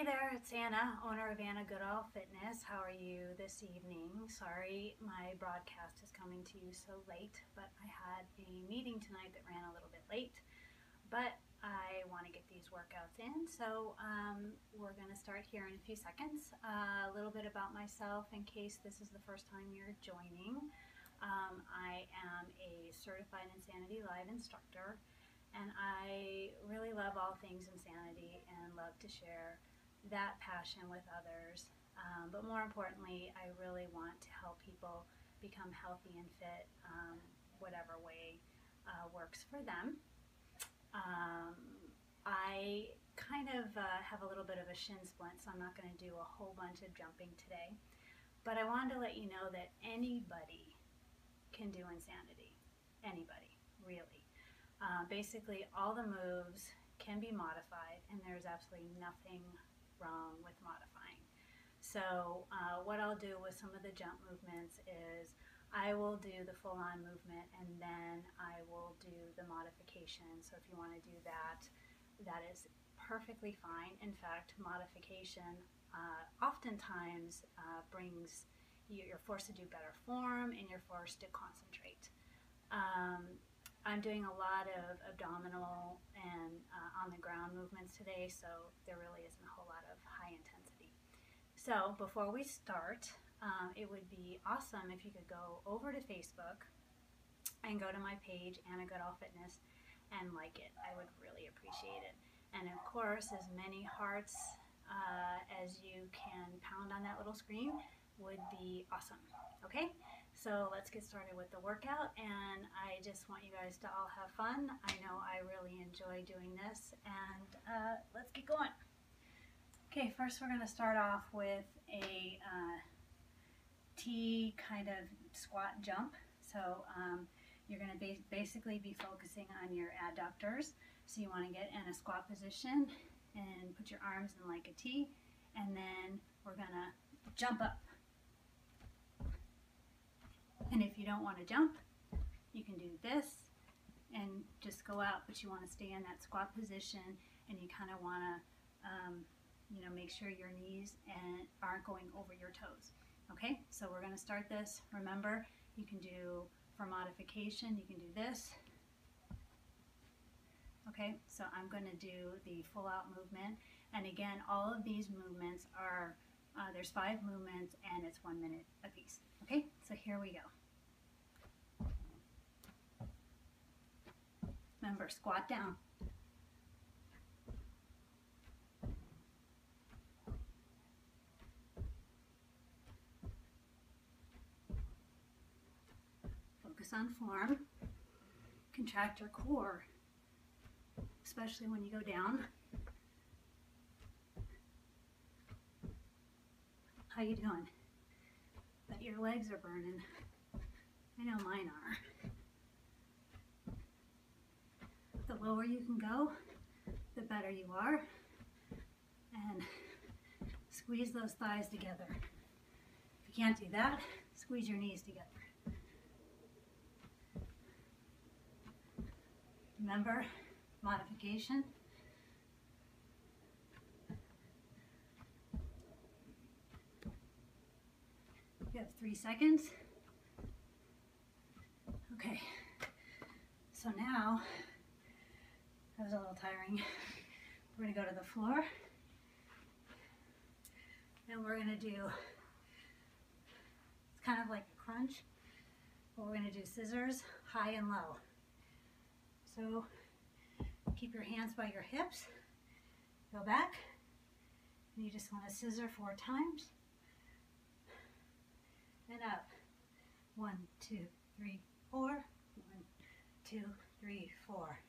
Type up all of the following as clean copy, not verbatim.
Hey there, it's Anna, owner of Anna Goodall Fitness. How are you this evening? Sorry my broadcast is coming to you so late, but I had a meeting tonight that ran a little bit late, but I want to get these workouts in, so we're going to start here in a few seconds. A little bit about myself in case this is the first time you're joining. I am a certified Insanity Live instructor, and I really love all things insanity and love to share that passion with others. But more importantly, I really want to help people become healthy and fit, whatever way works for them. I kind of have a little bit of a shin splint, so I'm not going to do a whole bunch of jumping today. But I wanted to let you know that anybody can do insanity. Anybody, really. Basically, all the moves can be modified, and there's absolutely nothing wrong with modifying. So what I'll do with some of the jump movements is I will do the full-on movement, and then I will do the modification. So if you want to do that, that is perfectly fine. In fact, modification oftentimes brings you're forced to do better form, and you're forced to concentrate. I'm doing a lot of abdominal and on the ground movements today, so there really isn't a whole lot of high intensity. So before we start, it would be awesome if you could go over to Facebook and go to my page, Anna Goodall Fitness, and like it. I would really appreciate it. And of course, as many hearts as you can pound on that little screen would be awesome. Okay? So let's get started with the workout, and I just want you guys to all have fun. I know I really enjoy doing this, and let's get going. Okay, first we're going to start off with a T kind of squat jump. So you're going to basically be focusing on your adductors. So you want to get in a squat position and put your arms in like a T, and then we're going to jump up. And if you don't want to jump, you can do this and just go out, but you want to stay in that squat position, and you kind of want to, make sure your knees aren't going over your toes. Okay, so we're going to start this. Remember, you can do, for modification, you can do this. Okay, so I'm going to do the full out movement. And again, all of these movements are, there's 5 movements, and it's 1 minute apiece. Okay, so here we go. Remember, squat down. Focus on form. Contract your core, especially when you go down. How you doing? Bet your legs are burning. I know mine are. The lower you can go, the better you are. And squeeze those thighs together. If you can't do that, squeeze your knees together. Remember, modification. You have 3 seconds. Okay, so now, that was a little tiring. We're going to go to the floor, and we're going to do, it's kind of like a crunch, but we're going to do scissors, high and low. So keep your hands by your hips, go back, and you just want to scissor 4 times, and up. 1, 2, 3, 4. 1, 2, 3, 4.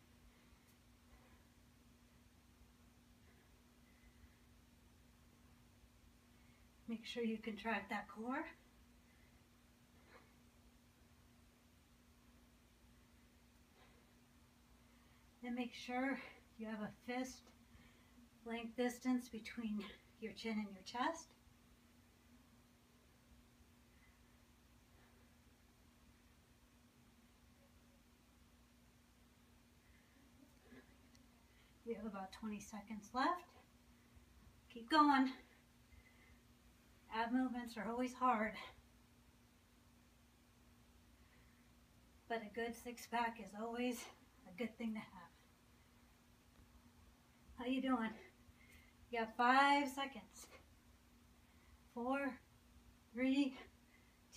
Make sure you contract that core. And make sure you have a fist length distance between your chin and your chest. We have about 20 seconds left. Keep going. Ab movements are always hard, but a good six-pack is always a good thing to have. How you doing? You got 5 seconds. 4, 3,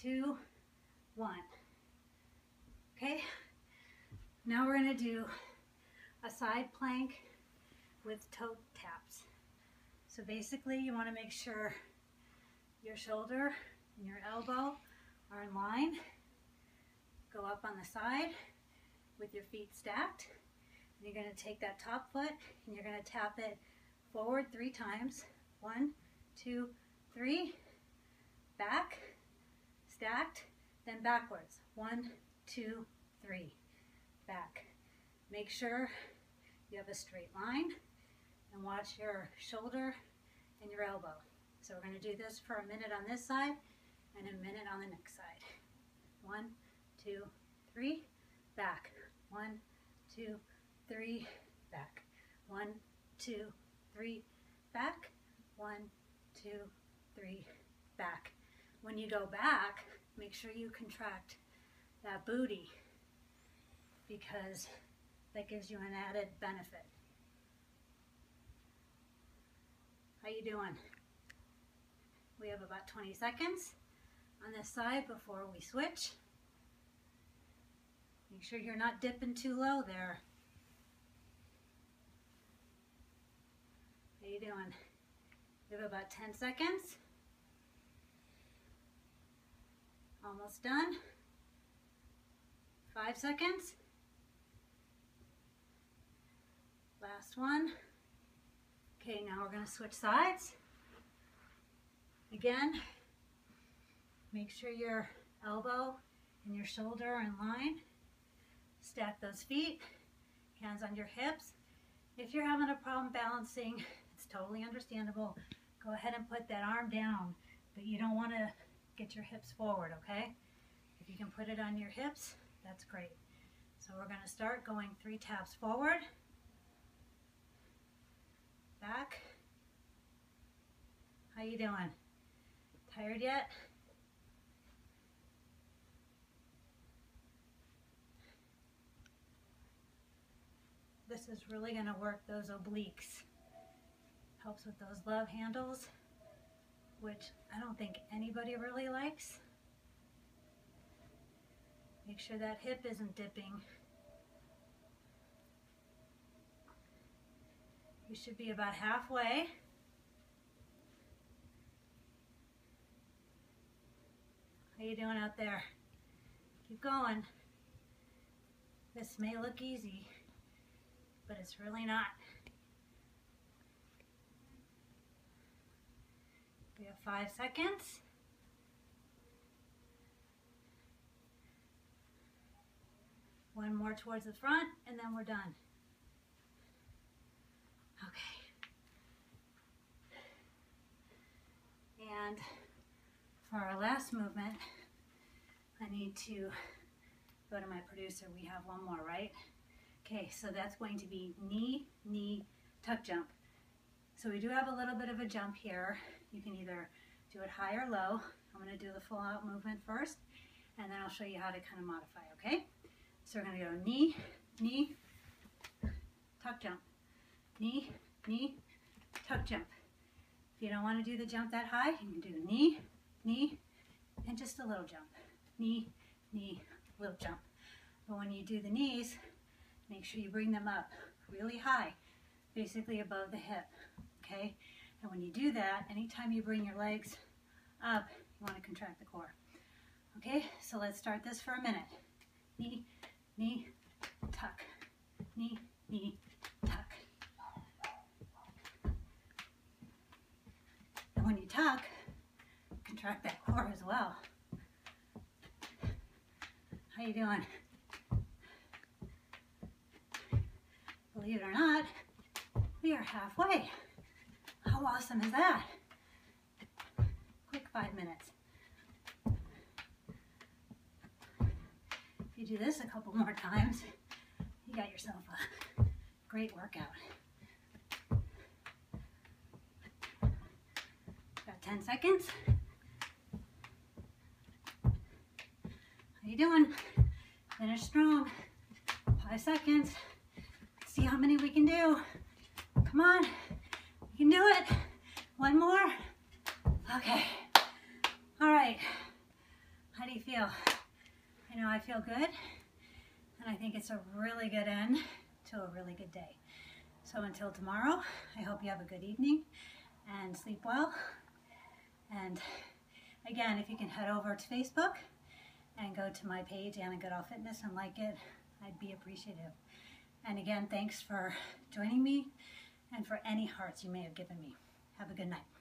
2, 1. Okay, now we're going to do a side plank with toe taps. So basically you want to make sure your shoulder and your elbow are in line. Go up on the side with your feet stacked. And you're going to take that top foot and you're going to tap it forward 3 times. 1, 2, 3. Back, stacked, then backwards. 1, 2, 3. Back. Make sure you have a straight line and watch your shoulder and your elbow. So we're going to do this for a minute on this side and a minute on the next side. 1, 2, 3. Back. 1, 2, 3. Back. 1, 2, 3. Back. 1, 2, 3. Back. When you go back, make sure you contract that booty because that gives you an added benefit. How you doing? We have about 20 seconds on this side before we switch. Make sure you're not dipping too low there. How you doing? We have about 10 seconds. Almost done. 5 seconds. Last one. Okay, now we're going to switch sides. Again, make sure your elbow and your shoulder are in line. Stack those feet, hands on your hips. If you're having a problem balancing, it's totally understandable. Go ahead and put that arm down, but you don't want to get your hips forward, okay? If you can put it on your hips, that's great. So we're going to start going 3 taps forward, back. How you doing? Tired yet? This is really going to work those obliques. Helps with those love handles, which I don't think anybody really likes. Make sure that hip isn't dipping. You should be about halfway. How you doing out there? Keep going. This may look easy, but it's really not. We have 5 seconds. One more towards the front, and then we're done. Okay. And for our last movement, I need to go to my producer. We have one more, right? Okay, so that's going to be knee, knee, tuck jump. So we do have a little bit of a jump here. You can either do it high or low. I'm going to do the full out movement first, and then I'll show you how to kind of modify, okay? So we're going to go knee, knee, tuck jump. Knee, knee, tuck jump. If you don't want to do the jump that high, you can do knee, knee, and just a little jump. Knee, knee, little jump. But when you do the knees, make sure you bring them up really high, basically above the hip, okay? And when you do that, anytime you bring your legs up, you want to contract the core. Okay, so let's start this for a minute. Knee, knee, tuck. Knee, knee, tuck. And when you tuck, contract that core as well. How you doing? Believe it or not, we are halfway. How awesome is that? Quick 5 minutes. If you do this a couple more times, you got yourself a great workout. 10 seconds. How you doing? Finish strong. 5 seconds. Let's see how many we can do. Come on. You can do it. One more. Okay. All right. How do you feel? I know I feel good, and I think it's a really good end to a really good day. So until tomorrow, I hope you have a good evening and sleep well. And again, if you can head over to Facebook and go to my page, Anna Goodall Fitness, and like it, I'd be appreciative. And again, thanks for joining me and for any hearts you may have given me. Have a good night.